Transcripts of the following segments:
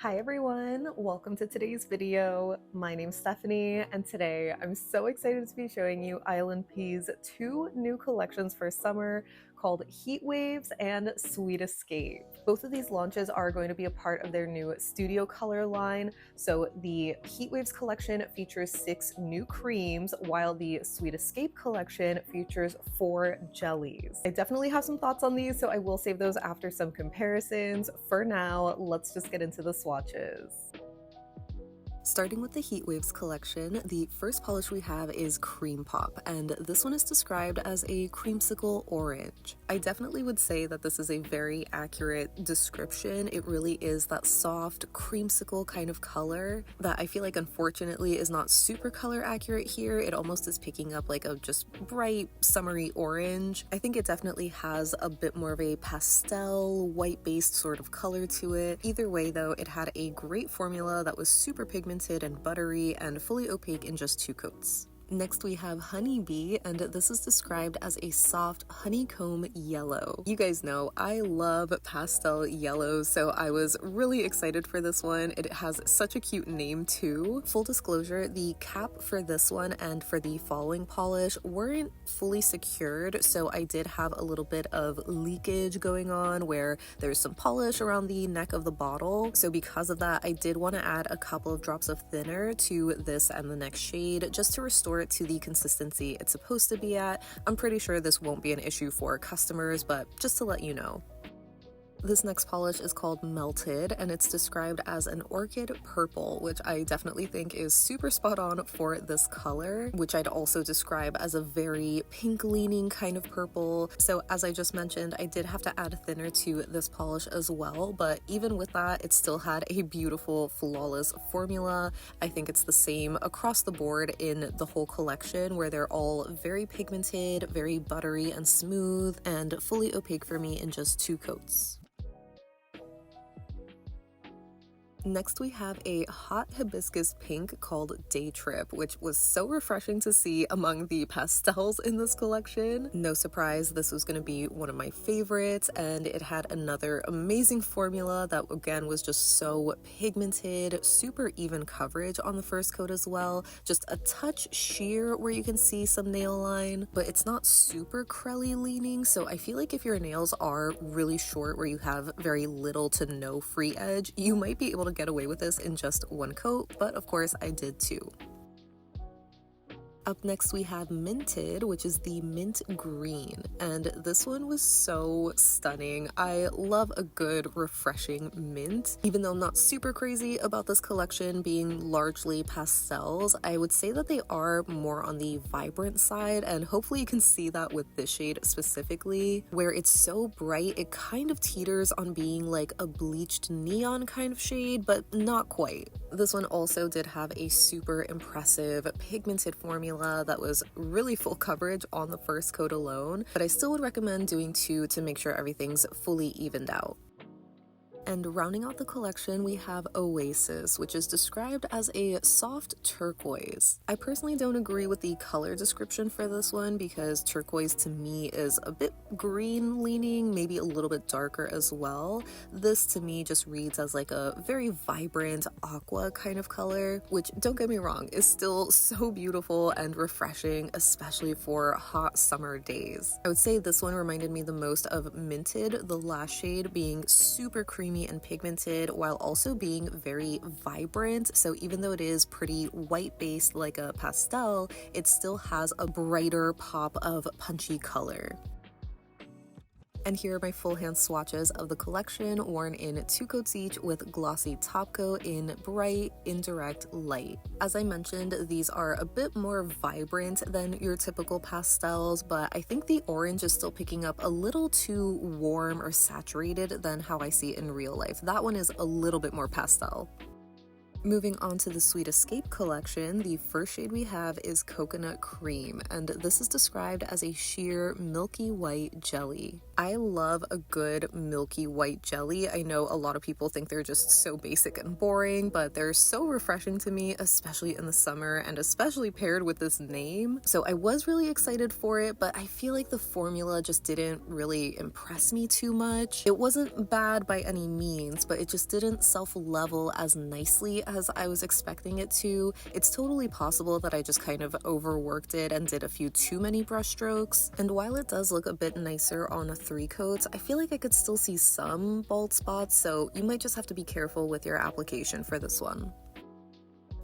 Hi everyone, welcome to today's video. My name's Stephanie and today I'm so excited to be showing you ILNP's two new collections for summer called Heatwaves and Sweet Escape. Both of these launches are going to be a part of their new studio color line. So the Heatwaves collection features 6 new creams while the Sweet Escape collection features 4 jellies. I definitely have some thoughts on these, so I will save those after some comparisons. For now, let's just get into the swatches. Starting with the Heatwaves collection, the first polish we have is Cream Pop, and this one is described as a creamsicle orange. I definitely would say that this is a very accurate description. It really is that soft creamsicle kind of color that I feel like unfortunately is not super color accurate here. It almost is picking up like a just bright summery orange. I think it definitely has a bit more of a pastel, white-based sort of color to it. Either way though, it had a great formula that was super pigmented and buttery and fully opaque in just 2 coats. Next we have Honeybee, and this is described as a soft honeycomb yellow. You guys know I love pastel yellows, so I was really excited for this one. It has such a cute name too. Full disclosure, the cap for this one and for the following polish weren't fully secured, so I did have a little bit of leakage going on where there's some polish around the neck of the bottle. So because of that, I did want to add a couple of drops of thinner to this and the next shade just to restore it to the consistency it's supposed to be at. I'm pretty sure this won't be an issue for customers, but just to let you know. This next polish is called Melted, and it's described as an orchid purple, which I definitely think is super spot on for this color, which I'd also describe as a very pink leaning kind of purple. So as I just mentioned, I did have to add thinner to this polish as well, but even with that, it still had a beautiful, flawless formula. I think it's the same across the board in the whole collection, where they're all very pigmented, very buttery and smooth, and fully opaque for me in just 2 coats. Next we have a hot hibiscus pink called Daytrip, which was so refreshing to see among the pastels in this collection. No surprise, this was going to be one of my favorites, and it had another amazing formula that again was just so pigmented, super even coverage on the first coat as well, just a touch sheer where you can see some nail line, but it's not super crelly leaning, so I feel like if your nails are really short where you have very little to no free edge, you might be able to get away with this in just 1 coat, but of course I did too. Up next we have Minted, which is the mint green, and this one was so stunning. I love a good refreshing mint. Even though I'm not super crazy about this collection being largely pastels, I would say that they are more on the vibrant side, and hopefully you can see that with this shade specifically, where it's so bright it kind of teeters on being like a bleached neon kind of shade, but not quite. This one also did have a super impressive pigmented formula that was really full coverage on the first coat alone, but I still would recommend doing 2 to make sure everything's fully evened out. And rounding out the collection, we have Oasis, which is described as a soft turquoise. I personally don't agree with the color description for this one because turquoise to me is a bit green leaning, maybe a little bit darker as well. This to me just reads as like a very vibrant aqua kind of color, which don't get me wrong, is still so beautiful and refreshing, especially for hot summer days. I would say this one reminded me the most of Minted, the last shade being super creamy and pigmented while also being very vibrant. So even though it is pretty white based like a pastel, it still has a brighter pop of punchy color. And here are my full hand swatches of the collection, worn in 2 coats each with glossy top coat in bright, indirect light. As I mentioned, these are a bit more vibrant than your typical pastels, but I think the orange is still picking up a little too warm or saturated than how I see it in real life. That one is a little bit more pastel. Moving on to the Sweet Escape collection, the first shade we have is Coconut Cream, and this is described as a sheer milky white jelly. I love a good milky white jelly. I know a lot of people think they're just so basic and boring, but they're so refreshing to me, especially in the summer and especially paired with this name. So I was really excited for it, but I feel like the formula just didn't really impress me too much. It wasn't bad by any means, but it just didn't self-level as nicely as I was expecting it to. It's totally possible that I just kind of overworked it and did a few too many brush strokes. And while it does look a bit nicer on 3 coats, I feel like I could still see some bald spots, so you might just have to be careful with your application for this one.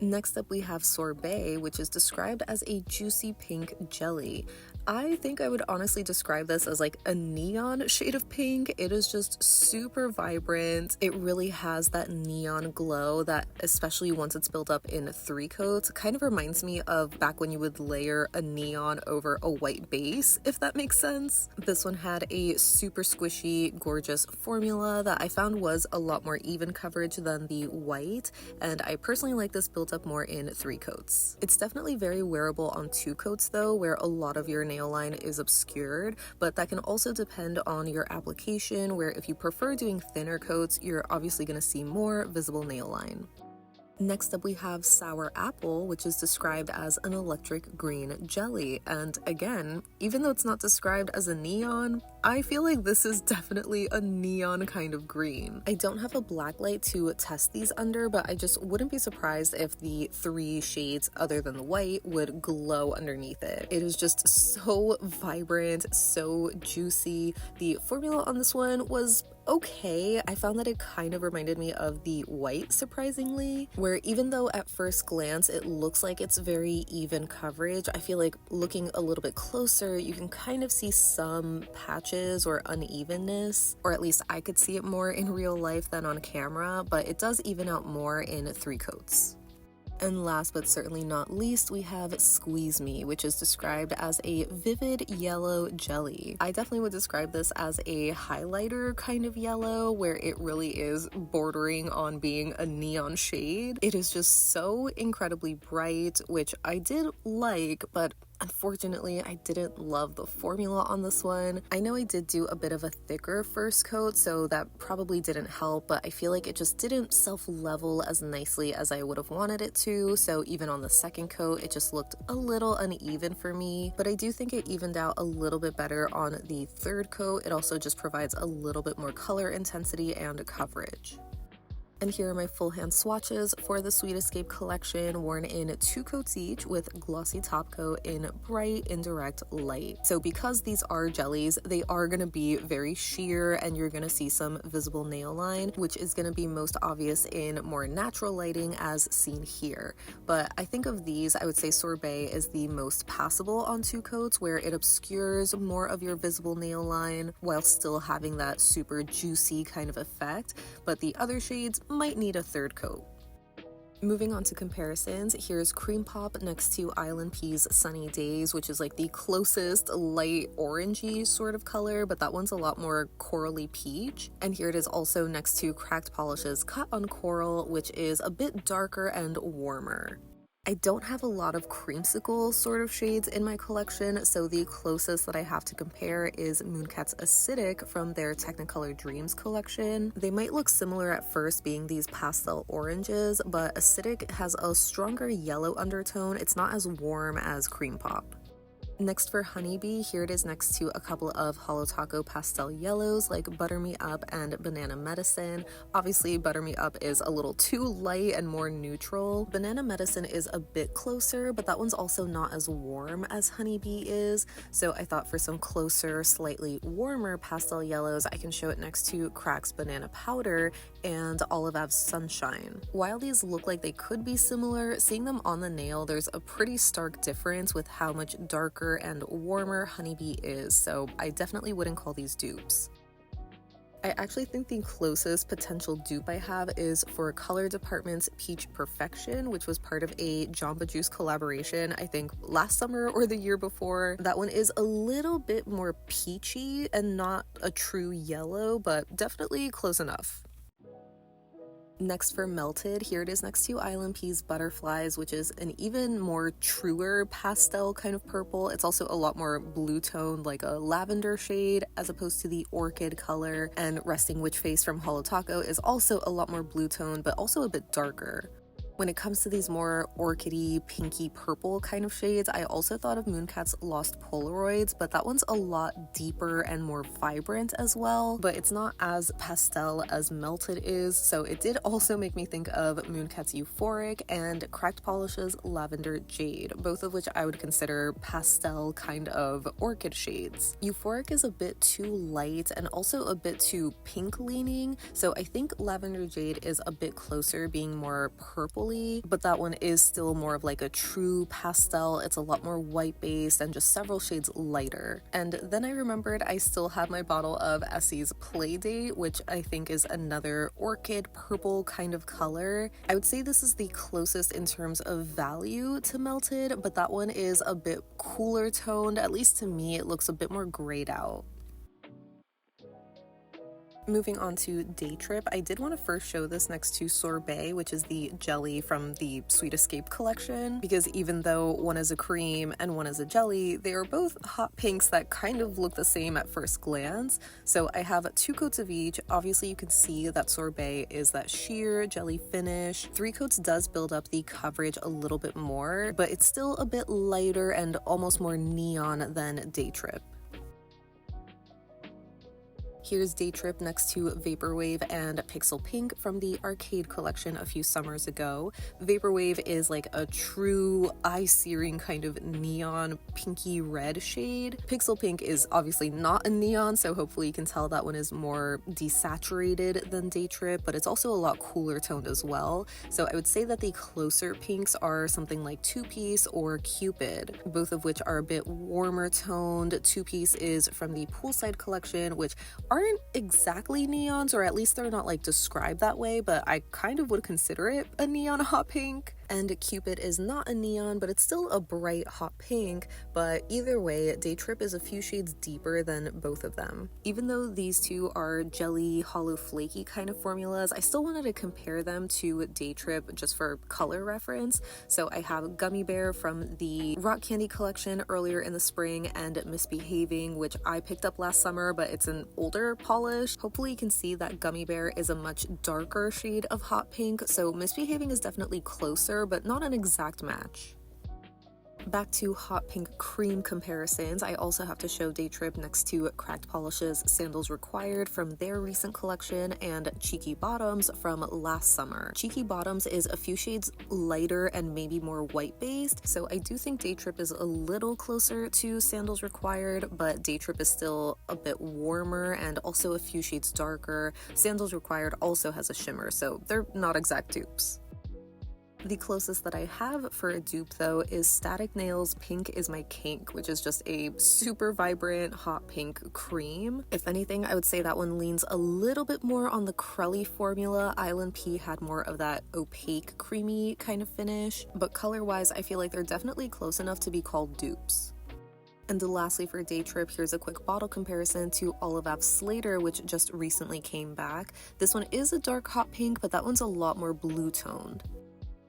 Next up we have Sorbet, which is described as a juicy pink jelly. I think I would honestly describe this as like a neon shade of pink. It is just super vibrant. It really has that neon glow that, especially once it's built up in 3 coats, kind of reminds me of back when you would layer a neon over a white base, if that makes sense. This one had a super squishy, gorgeous formula that I found was a lot more even coverage than the white, and I personally like this built up more in 3 coats. It's definitely very wearable on 2 coats though, where a lot of your nail line is obscured, but that can also depend on your application, where if you prefer doing thinner coats, you're obviously going to see more visible nail line. Next up we have Sour Apple, which is described as an electric green jelly, and again, even though it's not described as a neon, I feel like this is definitely a neon kind of green. I don't have a black light to test these under, but I just wouldn't be surprised if the 3 shades other than the white would glow underneath it. It is just so vibrant, so juicy. The formula on this one was okay. I found that it kind of reminded me of the white, surprisingly, where even though at first glance it looks like it's very even coverage, I feel like looking a little bit closer you can kind of see some patches or unevenness, or at least I could see it more in real life than on camera, but it does even out more in 3 coats. And last but certainly not least, we have Squeeze Me, which is described as a vivid yellow jelly. I definitely would describe this as a highlighter kind of yellow, where it really is bordering on being a neon shade. It is just so incredibly bright, which I did like, but unfortunately, I didn't love the formula on this one. I know I did do a bit of a thicker first coat, so that probably didn't help, but I feel like it just didn't self-level as nicely as I would have wanted it to, so even on the second coat, it just looked a little uneven for me, but I do think it evened out a little bit better on the 3rd coat. It also just provides a little bit more color intensity and coverage. And here are my full hand swatches for the Sweet Escape collection, worn in 2 coats each with glossy top coat in bright indirect light. So because these are jellies, they are going to be very sheer and you're going to see some visible nail line, which is going to be most obvious in more natural lighting as seen here. But I think of these, I would say Sorbet is the most passable on 2 coats, where it obscures more of your visible nail line while still having that super juicy kind of effect, but the other shades might need a 3rd coat. Moving on to comparisons, here's Cream Pop next to ILNP's Sunny Days, which is like the closest light orangey sort of color, but that one's a lot more corally peach. And here it is also next to Cracked Polish's Cut on Coral, which is a bit darker and warmer. I don't have a lot of creamsicle sort of shades in my collection, so the closest that I have to compare is Mooncat's Acidic from their Technicolor Dreams collection. They might look similar at first, being these pastel oranges, but Acidic has a stronger yellow undertone. It's not as warm as Cream Pop. Next for Honeybee, here it is next to a couple of Holo Taco pastel yellows like Butter Me Up and Banana Medicine. Obviously, Butter Me Up is a little too light and more neutral. Banana Medicine is a bit closer, but that one's also not as warm as Honeybee is. So I thought for some closer, slightly warmer pastel yellows, I can show it next to Crack's Banana Powder and Olive Ave's Sunshine. While these look like they could be similar, seeing them on the nail, there's a pretty stark difference with how much darker and warmer Honeybee is, so I definitely wouldn't call these dupes. I actually think the closest potential dupe I have is for Color Department's Peach Perfection, which was part of a Jamba Juice collaboration, I think last summer or the year before. That one is a little bit more peachy and not a true yellow, but definitely close enough. Next for Melted, here it is next to ILNP's Butterflies, which is an even more truer pastel kind of purple. It's also a lot more blue toned, like a lavender shade, as opposed to the orchid color. And Resting Witch Face from Holo is also a lot more blue toned, but also a bit darker. When it comes to these more orchidy, pinky purple kind of shades, I also thought of Mooncat's Lost Polaroids, but that one's a lot deeper and more vibrant as well, but it's not as pastel as Melted is, so it did also make me think of Mooncat's Euphoric and Cracked Polish's Lavender Jade, both of which I would consider pastel kind of orchid shades. Euphoric is a bit too light and also a bit too pink leaning, so I think Lavender Jade is a bit closer, being more purple, but that one is still more of like a true pastel. It's a lot more white based and just several shades lighter. And then I remembered I still have my bottle of Essie's Playdate, which I think is another orchid purple kind of color. I would say this is the closest in terms of value to Melted, but that one is a bit cooler toned. At least to me, it looks a bit more grayed out. Moving on to Daytrip, I did want to first show this next to Sorbet, which is the jelly from the Sweet Escape collection, because even though one is a cream and one is a jelly, they are both hot pinks that kind of look the same at first glance. So I have 2 coats of each. Obviously you can see that Sorbet is that sheer jelly finish. 3 coats does build up the coverage a little bit more, but it's still a bit lighter and almost more neon than Daytrip. Here's Daytrip next to Vaporwave and Pixel Pink from the Arcade collection a few summers ago. Vaporwave is like a true eye-searing kind of neon pinky red shade. Pixel Pink is obviously not a neon, so hopefully you can tell that one is more desaturated than Daytrip, but it's also a lot cooler toned as well. So I would say that the closer pinks are something like Two Piece or Cupid, both of which are a bit warmer toned. Two Piece is from the Poolside collection, which aren't exactly neons, or at least they're not like described that way, but I kind of would consider it a neon hot pink. And Cupid is not a neon, but it's still a bright hot pink. But either way, Daytrip is a few shades deeper than both of them. Even though these two are jelly, hollow, flaky kind of formulas, I still wanted to compare them to Daytrip just for color reference. So I have Gummy Bear from the Rock Candy collection earlier in the spring, and Misbehaving, which I picked up last summer, but it's an older polish. Hopefully you can see that Gummy Bear is a much darker shade of hot pink, so Misbehaving is definitely closer, but not an exact match. Back to hot pink cream comparisons, I also have to show Daytrip next to Cracked Polish's Sandals Required from their recent collection and Cheeky Bottoms from last summer. Cheeky Bottoms is a few shades lighter and maybe more white based, so I do think Daytrip is a little closer to Sandals Required, but Daytrip is still a bit warmer and also a few shades darker. Sandals Required also has a shimmer, so they're not exact dupes. The closest that I have for a dupe though is Static Nails Pink Is My Kink, which is just a super vibrant hot pink cream. If anything, I would say that one leans a little bit more on the crelly formula. ILNP had more of that opaque creamy kind of finish, but color wise I feel like they're definitely close enough to be called dupes. And lastly for Daytrip, here's a quick bottle comparison to Olivav's Slater, which just recently came back. This one is a dark hot pink, but that one's a lot more blue toned.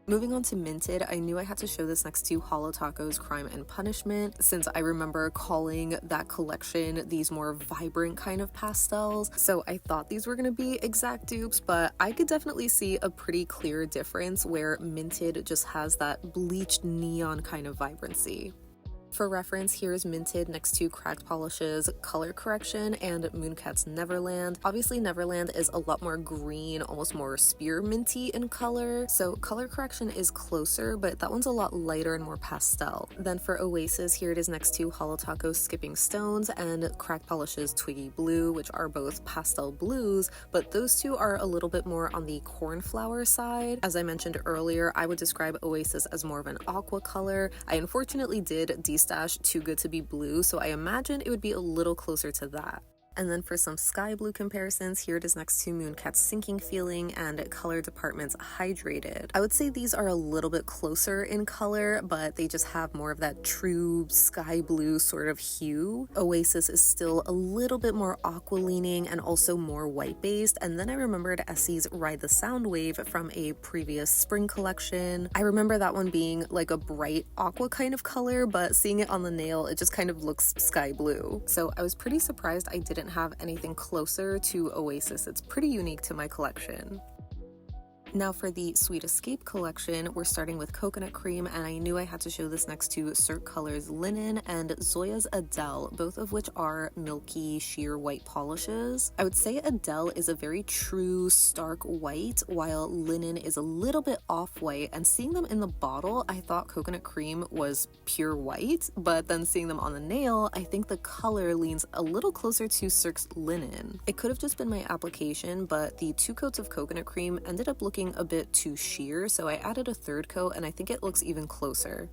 Moving on to Minted, I knew I had to show this next to Holo Crime and Punishment, since I remember calling that collection these more vibrant kind of pastels, so I thought these were going to be exact dupes, but I could definitely see a pretty clear difference where Minted just has that bleached neon kind of vibrancy. For reference, here's Minted next to Cracked Polish's Color Correction and Mooncat's Neverland. Obviously Neverland is a lot more green, almost more spearminty in color, so Color Correction is closer, but that one's a lot lighter and more pastel. Then for Oasis, here it is next to Holo Skipping Stones and Cracked Polish's Twiggy Blue, which are both pastel blues, but those two are a little bit more on the cornflower side. As I mentioned earlier, I would describe Oasis as more of an aqua color. I unfortunately did stash Too Good to Be Blue, so I imagine it would be a little closer to that. And then for some sky blue comparisons, here it is next to Mooncat's Sinking Feeling and Color Department's Hydrated. I would say these are a little bit closer in color, but they just have more of that true sky blue sort of hue. Oasis is still a little bit more aqua leaning and also more white based. And then I remembered Essie's Ride the Sound Wave from a previous spring collection. I remember that one being like a bright aqua kind of color, but seeing it on the nail, it just kind of looks sky blue. So I was pretty surprised I didn't have anything closer to Oasis. It's pretty unique to my collection. Now for the Sweet Escape collection, we're starting with Coconut Cream, and I knew I had to show this next to Cirque Colors Linen and Zoya's Adele, both of which are milky sheer white polishes. I would say Adele is a very true stark white, while Linen is a little bit off-white, and seeing them in the bottle, I thought Coconut Cream was pure white, but then seeing them on the nail, I think the color leans a little closer to Cirque's Linen. It could have just been my application, but the 2 coats of Coconut Cream ended up looking a bit too sheer, so I added a 3rd coat and I think it looks even closer.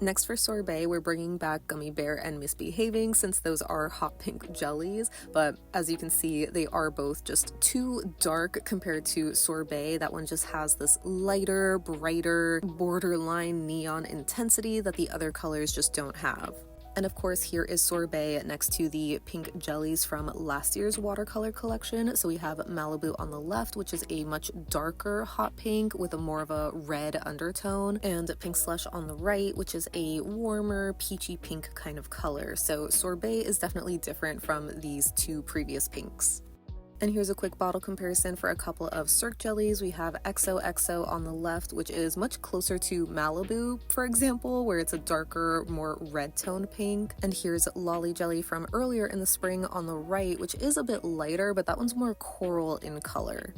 Next for Sorbet, we're bringing back Gummy Bear and Misbehaving since those are hot pink jellies, but as you can see, they are both just too dark compared to Sorbet. That one just has this lighter, brighter, borderline neon intensity that the other colors just don't have. And of course, here is Sorbet next to the pink jellies from last year's watercolor collection. So we have Malibu on the left, which is a much darker hot pink with a more of a red undertone, and Pink Slush on the right, which is a warmer peachy pink kind of color. So Sorbet is definitely different from these 2 previous pinks. And here's a quick bottle comparison for a couple of Cirque jellies. We have XOXO on the left, which is much closer to Malibu, for example, where it's a darker, more red toned pink. And here's Lolly Jelly from earlier in the spring on the right, which is a bit lighter, but that one's more coral in color.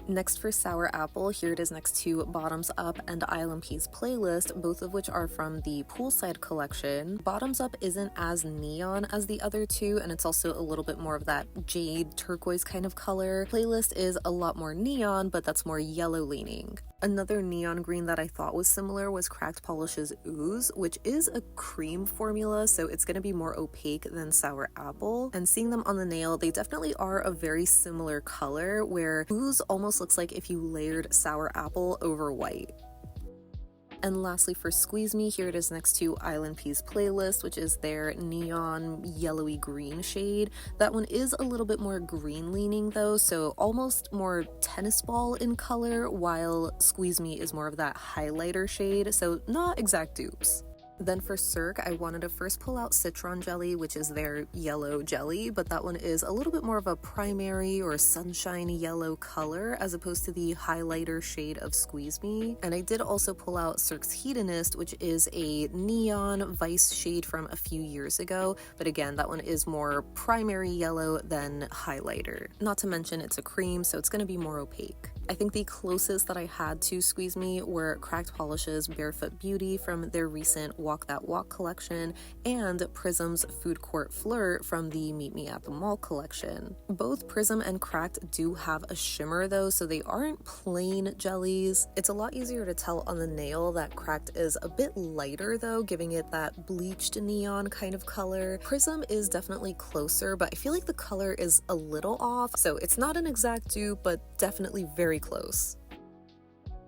Next for Sour Apple, here it is next to Bottoms Up and ILNPs Playlist, both of which are from the Poolside collection. Bottoms Up isn't as neon as the other 2, and it's also a little bit more of that jade turquoise kind of color. Playlist is a lot more neon, but that's more yellow leaning. Another neon green that I thought was similar was Cracked Polish's Ooze, which is a cream formula, so it's going to be more opaque than Sour Apple. And seeing them on the nail, they definitely are a very similar color, where Ooze almost looks like if you layered Sour Apple over white. And lastly for Squeeze Me, here it is next to ILNPs Playlist, which is their neon yellowy green shade. That one is a little bit more green leaning though, so almost more tennis ball in color, while Squeeze Me is more of that highlighter shade, so not exact dupes. Then for Cirque, I wanted to first pull out Citron Jelly, which is their yellow jelly, but that one is a little bit more of a primary or sunshine yellow color as opposed to the highlighter shade of Squeeze Me. And I did also pull out Cirque's Hedonist, which is a neon Vice shade from a few years ago, but again, that one is more primary yellow than highlighter. Not to mention it's a cream, so it's going to be more opaque. I think the closest that I had to Squeeze Me were Cracked Polish's Barefoot Beauty from their recent Walk That Walk collection and Prism's Food Court Flirt from the Meet Me at the Mall collection. Both Prism and Cracked do have a shimmer though, so they aren't plain jellies. It's a lot easier to tell on the nail that Cracked is a bit lighter though, giving it that bleached neon kind of color. Prism is definitely closer, but I feel like the color is a little off, so it's not an exact dupe, but definitely very close.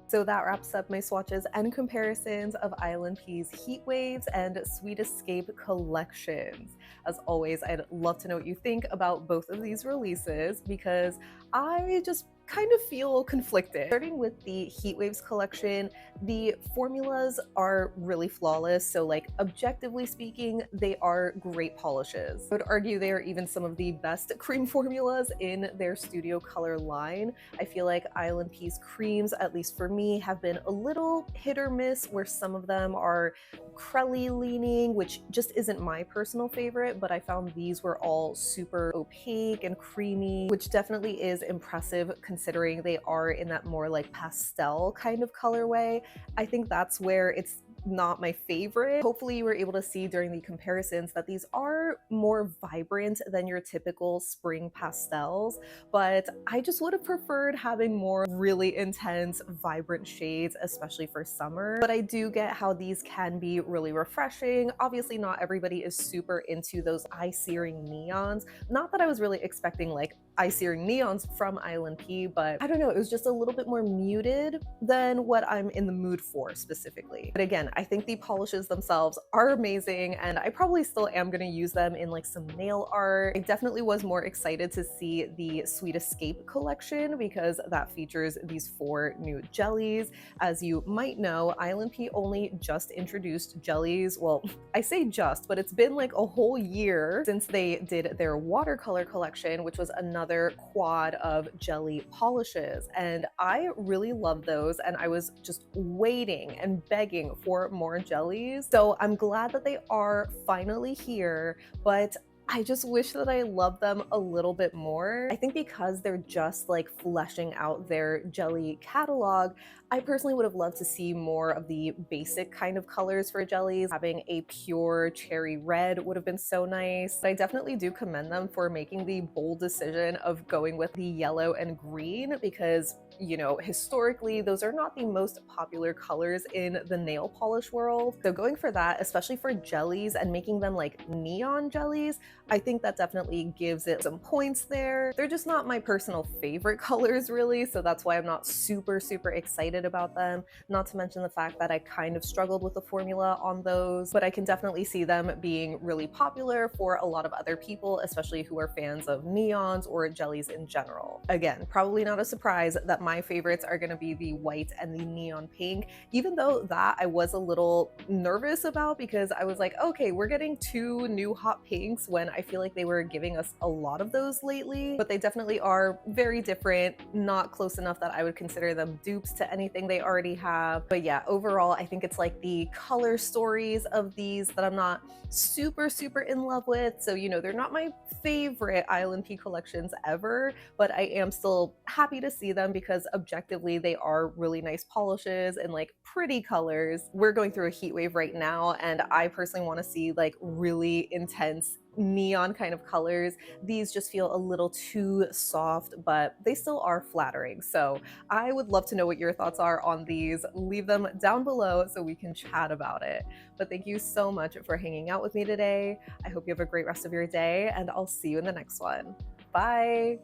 So that wraps up my swatches and comparisons of ILNP's Heatwaves and Sweet Escape collections. As always, I'd love to know what you think about both of these releases because I just kind of feel conflicted. Starting with the Heatwaves collection, the formulas are really flawless, so like objectively speaking, they are great polishes. I would argue they are even some of the best cream formulas in their studio color line. I feel like ILNP's creams, at least for me, have been a little hit or miss, where some of them are crelly leaning, which just isn't my personal favorite, but I found these were all super opaque and creamy, which definitely is impressive considering they are in that more like pastel kind of colorway. I think that's where it's not my favorite. Hopefully you were able to see during the comparisons that these are more vibrant than your typical spring pastels, but I just would have preferred having more really intense, vibrant shades, especially for summer. But I do get how these can be really refreshing. Obviously, not everybody is super into those eye-searing neons. Not that I was really expecting like eye-searing neons from ILNP, but I don't know, it was just a little bit more muted than what I'm in the mood for specifically. But again, I think the polishes themselves are amazing, and I probably still am going to use them in like some nail art. I definitely was more excited to see the Sweet Escape collection because that features these 4 new jellies. As you might know, ILNP only just introduced jellies. Well, I say just, but it's been like a whole year since they did their watercolor collection, which was another quad of jelly polishes. And I really love those, and I was just waiting and begging for more jellies. So I'm glad that they are finally here, but I just wish that I loved them a little bit more. I think because they're just like fleshing out their jelly catalog, I personally would have loved to see more of the basic kind of colors for jellies. Having a pure cherry red would have been so nice. But I definitely do commend them for making the bold decision of going with the yellow and green because, you know, historically, those are not the most popular colors in the nail polish world. So going for that, especially for jellies and making them like neon jellies, I think that definitely gives it some points there. They're just not my personal favorite colors really, so that's why I'm not super excited about them. Not to mention the fact that I kind of struggled with the formula on those, but I can definitely see them being really popular for a lot of other people, especially who are fans of neons or jellies in general. Again, probably not a surprise that my favorites are going to be the white and the neon pink, even though that I was a little nervous about because I was like, okay, we're getting 2 new hot pinks when I feel like they were giving us a lot of those lately, but they definitely are very different, not close enough that I would consider them dupes to anything they already have. But yeah, overall, I think it's like the color stories of these that I'm not super in love with. So, you know, they're not my favorite ILNP collections ever, but I am still happy to see them because objectively they are really nice polishes and like pretty colors. We're going through a heat wave right now, and I personally want to see like really intense neon kind of colors. These just feel a little too soft, but they still are flattering. So I would love to know what your thoughts are on these. Leave them down below so we can chat about it. But thank you so much for hanging out with me today. I hope you have a great rest of your day, and I'll see you in the next one. Bye!